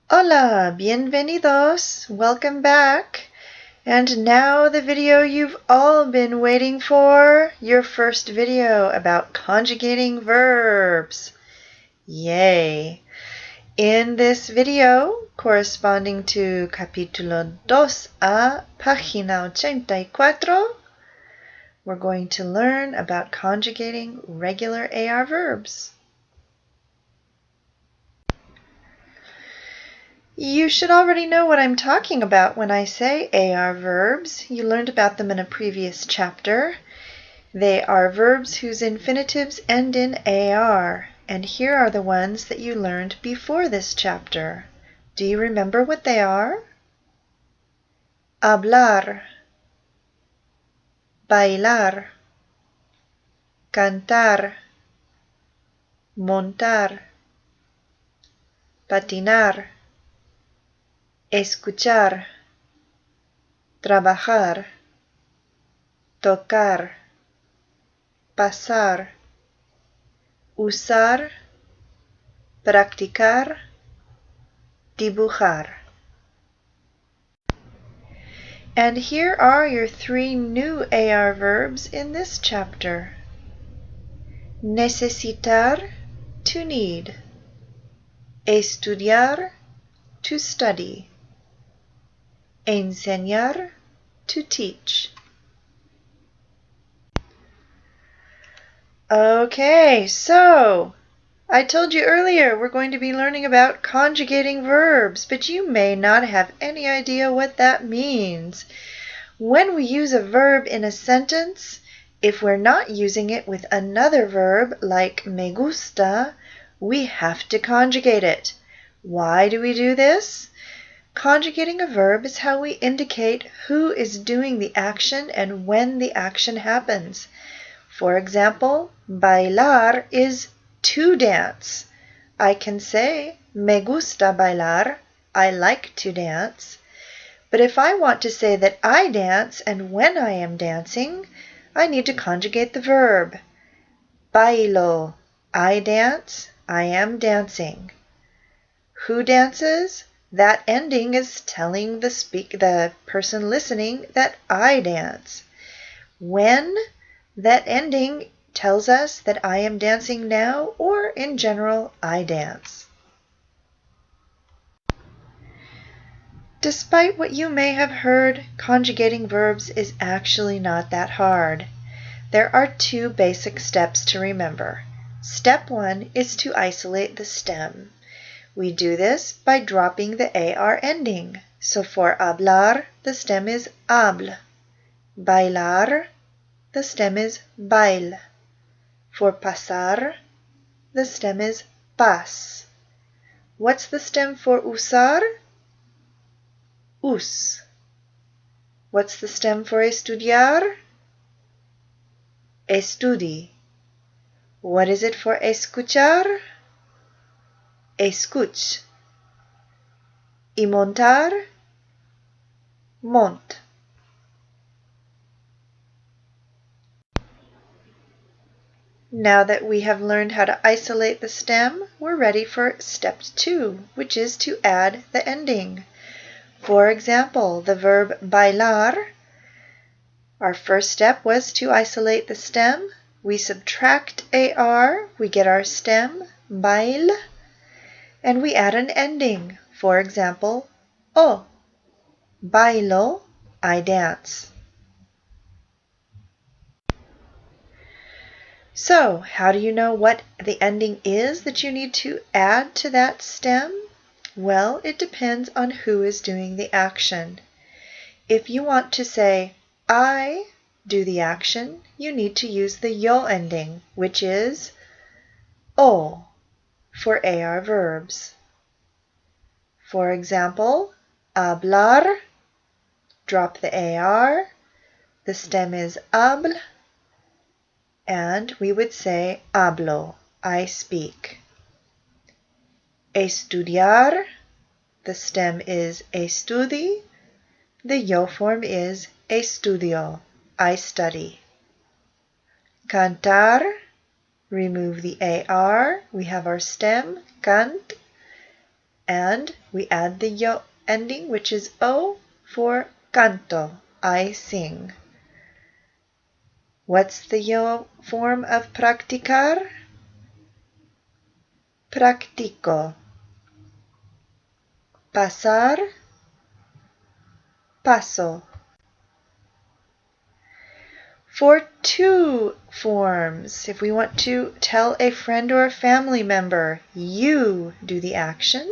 Hola, bienvenidos, welcome back. And now the video you've all been waiting for, your first video about conjugating verbs. Yay! In this video, corresponding to capítulo 2A, página 84, we're going to learn about conjugating regular AR verbs. You should already know what I'm talking about when I say AR verbs. You learned about them in a previous chapter. They are verbs whose infinitives end in AR, and here are the ones that you learned before this chapter. Do you remember what they are? Hablar, bailar, cantar, montar, patinar, escuchar, trabajar, tocar, pasar, usar, practicar, dibujar. And here are your three new AR verbs in this chapter. Necesitar, to need. Estudiar, to study. Enseñar, to teach. Okay, so I told you earlier we're going to be learning about conjugating verbs, but you may not have any idea what that means. When we use a verb in a sentence, if we're not using it with another verb like me gusta, we have to conjugate it. Why do we do this? Conjugating a verb is how we indicate who is doing the action and when the action happens. For example, bailar is to dance. I can say, me gusta bailar, I like to dance. But if I want to say that I dance and when I am dancing, I need to conjugate the verb. Bailo, I dance, I am dancing. Who dances? That ending is telling the person listening that I dance. When? That ending tells us that I am dancing now, or in general, I dance. Despite what you may have heard, conjugating verbs is actually not that hard. There are two basic steps to remember. Step 1 is to isolate the stem. We do this by dropping the AR ending. So for hablar, the stem is hable. Bailar, the stem is bail. For pasar, the stem is pas. What's the stem for usar? Us. What's the stem for estudiar? Estudi. What is it for escuchar? Escuch. Y montar? Mont. Now that we have learned how to isolate the stem, we're ready for step 2, which is to add the ending. For example, the verb bailar, our first step was to isolate the stem. We subtract AR, we get our stem, bail, and we add an ending. For example, o. Bailo, I dance. So, how do you know what the ending is that you need to add to that stem? Well, it depends on who is doing the action. If you want to say, I do the action, you need to use the yo ending, which is o for AR verbs. For example, hablar, drop the AR, the stem is habl, and we would say hablo, I speak. Estudiar, the stem is estudi, the yo form is estudio, I study. Cantar, remove the AR, we have our stem, cant, And we add the yo ending, which is o, for canto, I sing. What's the yo form of practicar? Practico. Pasar, paso. For to forms, if we want to tell a friend or a family member, you do the action,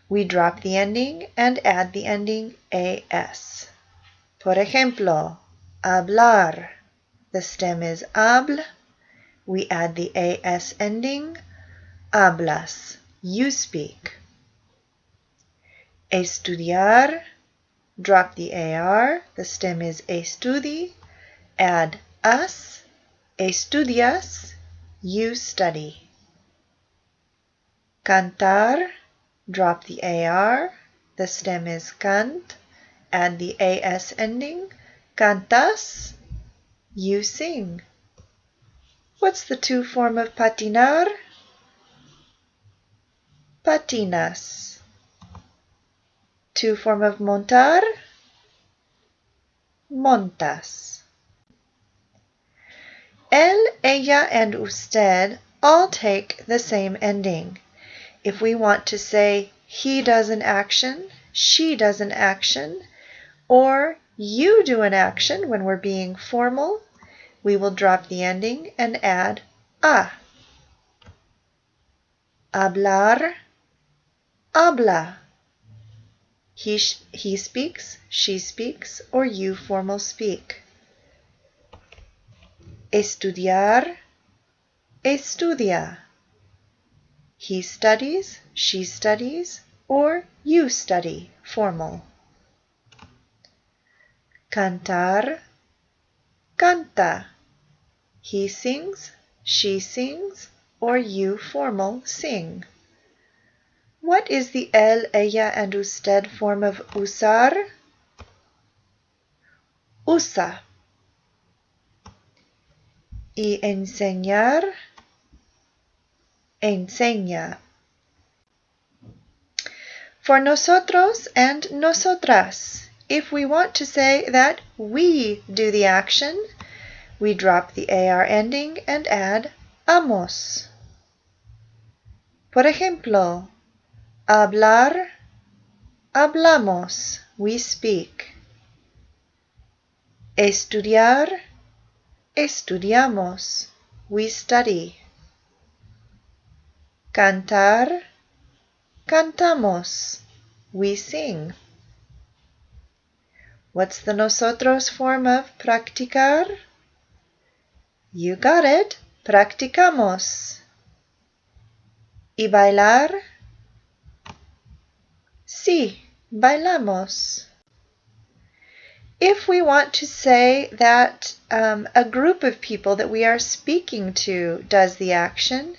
we drop the ending and add the ending as. Por ejemplo, hablar. The stem is habl. We add the as ending, hablas. You speak. Estudiar. Drop the ar. The stem is estudi. Add as. Estudias. You study. Cantar. Drop the ar. The stem is cant. Add the as ending. Cantas. You sing. What's the to form of patinar? Patinas. To form of montar? Montas. Él, ella, and usted all take the same ending. If we want to say he does an action, she does an action, or you do an action when we're being formal, we will drop the ending and add a. Hablar, habla. He speaks, she speaks, or you formal speak. Estudiar, estudia. He studies, she studies, or you study, formal. Cantar, canta. He sings, she sings, or you, formal, sing. What is the él, ella, and usted form of usar? Usa. Y enseñar, enseña. For nosotros and nosotras, if we want to say that we do the action, we drop the ar ending and add amos. Por ejemplo, hablar, hablamos, we speak. Estudiar, estudiamos, we study. Cantar, cantamos, we sing. What's the nosotros form of practicar? You got it, practicamos. ¿Y bailar? Sí, bailamos. If we want to say that a group of people that we are speaking to does the action,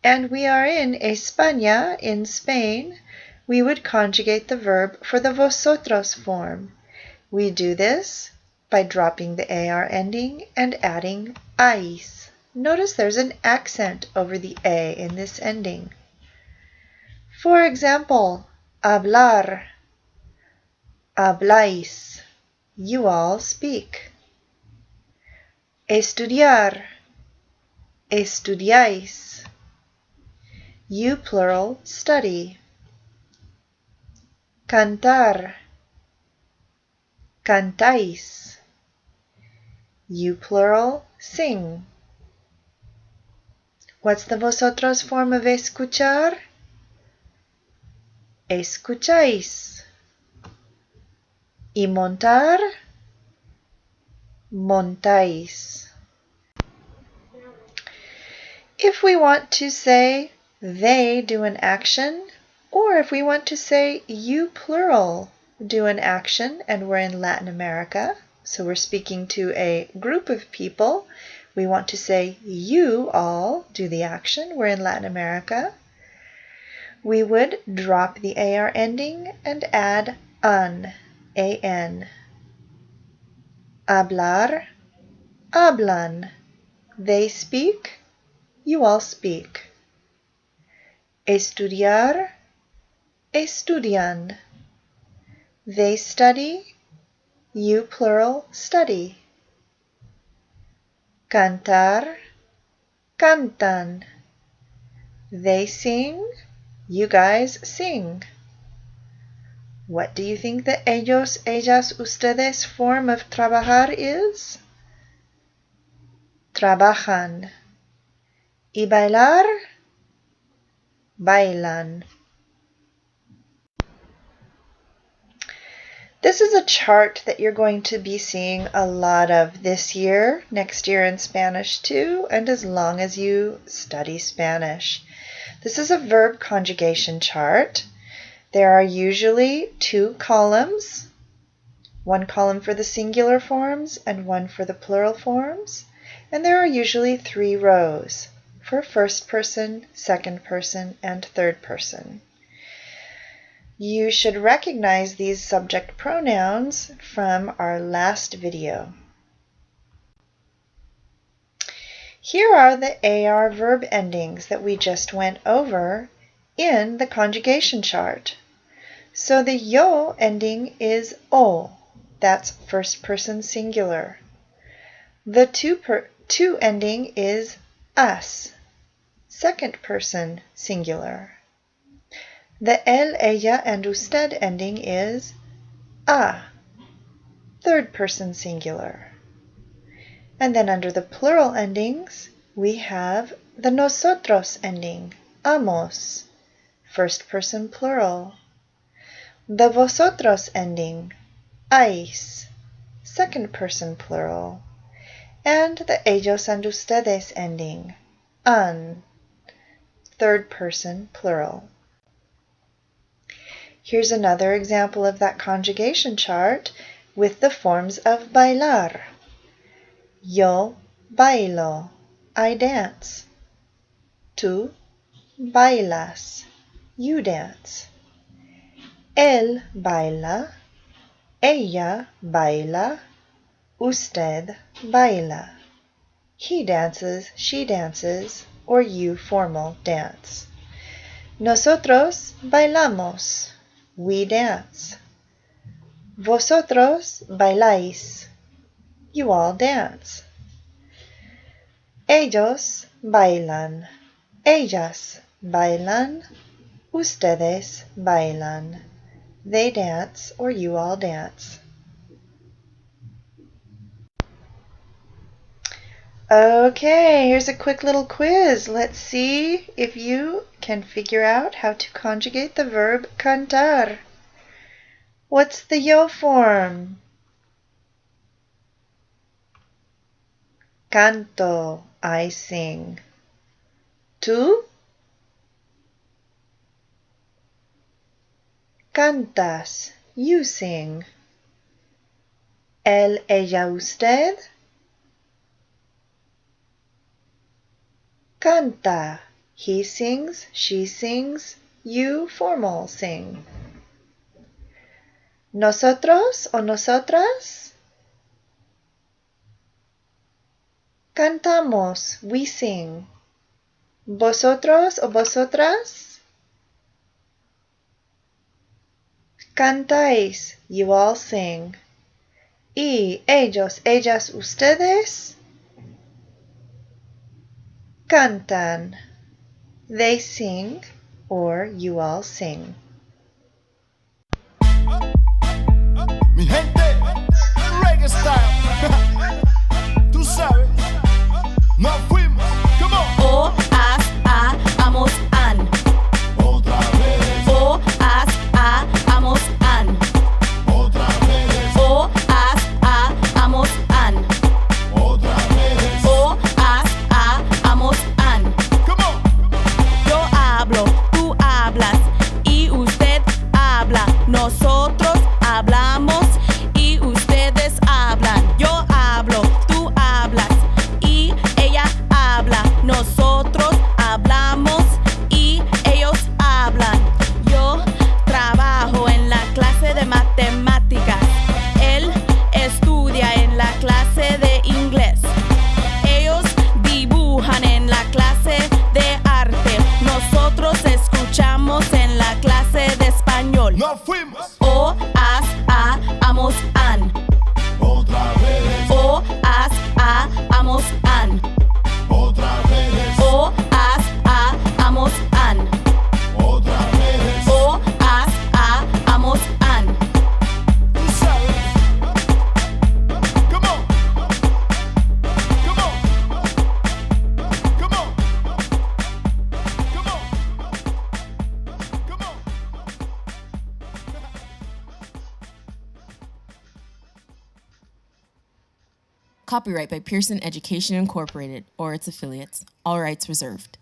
and we are in España, in Spain, we would conjugate the verb for the vosotros form. We do this by dropping the ar ending and adding ais. Notice there's an accent over the a in this ending. For example, hablar, habláis. You all speak. Estudiar, estudiáis. You plural study. Cantar, cantáis. You plural sing. What's the vosotros form of escuchar? Escucháis. Y montar, montáis. If we want to say they do an action, or if we want to say you plural do an action and we're in Latin America, so we're speaking to a group of people, we want to say you all do the action, we're in Latin America, we would drop the ar ending and add an, an. Hablar, hablan. They speak, you all speak. Estudiar, estudian. They study, you plural study. Cantar, cantan. They sing, you guys sing. What do you think the ellos, ellas, ustedes form of trabajar is? Trabajan. Y bailar? Bailan. This is a chart that you're going to be seeing a lot of this year, next year in Spanish too, and as long as you study Spanish. This is a verb conjugation chart. There are usually 2 columns, one column for the singular forms and one for the plural forms, and there are usually 3 rows for first person, second person, and third person. You should recognize these subject pronouns from our last video. Here are the AR verb endings that we just went over in the conjugation chart. So the yo ending is o, that's first person singular. The to ending is as, second person singular. The él, ella, and usted ending is a, third person singular. And then under the plural endings, we have the nosotros ending, amos, first person plural. The vosotros ending, ais, second person plural. And the ellos and ustedes ending, an, third person plural. Here's another example of that conjugation chart with the forms of bailar. Yo bailo, I dance. Tú bailas, you dance. Él baila, ella baila, usted baila. He dances, she dances, or you formal dance. Nosotros bailamos. We dance. Vosotros bailáis. You all dance. Ellos bailan. Ellas bailan. Ustedes bailan. They dance or you all dance. Okay, here's a quick little quiz. Let's see if you can figure out how to conjugate the verb cantar. What's the yo form? Canto, I sing. Tú? Cantas, you sing. Él, ella, usted? Canta, he sings, she sings, you formal sing. Nosotros o nosotras? Cantamos, we sing. Vosotros o vosotras? Cantáis, you all sing. Y ellos, ellas, ustedes? Cantan, they sing or you all sing. Mi gente, reggae style. Tú sabes, nos fuimos. Come on. O, as, a, amos, an. Otra vez. O, as, a, amos, an. Otra vez. O, as, a, amos, an. Otra vez. O, as, a, amos, an. Come on. Yo hablo, tú hablas y usted habla. Nosotros hablamos y ustedes hablan. Yo hablo, tú hablas y ella fuimos. O, as, a, amos, an. Otra vez, O, as, a, amos, an. otra vez, O, as, a, amos, an. otra vez. O, as, a, amos, an. Tú sabes. Come on. Come on. Come on. Come on. Come on. Copyright by Pearson Education Incorporated or its affiliates. All rights reserved.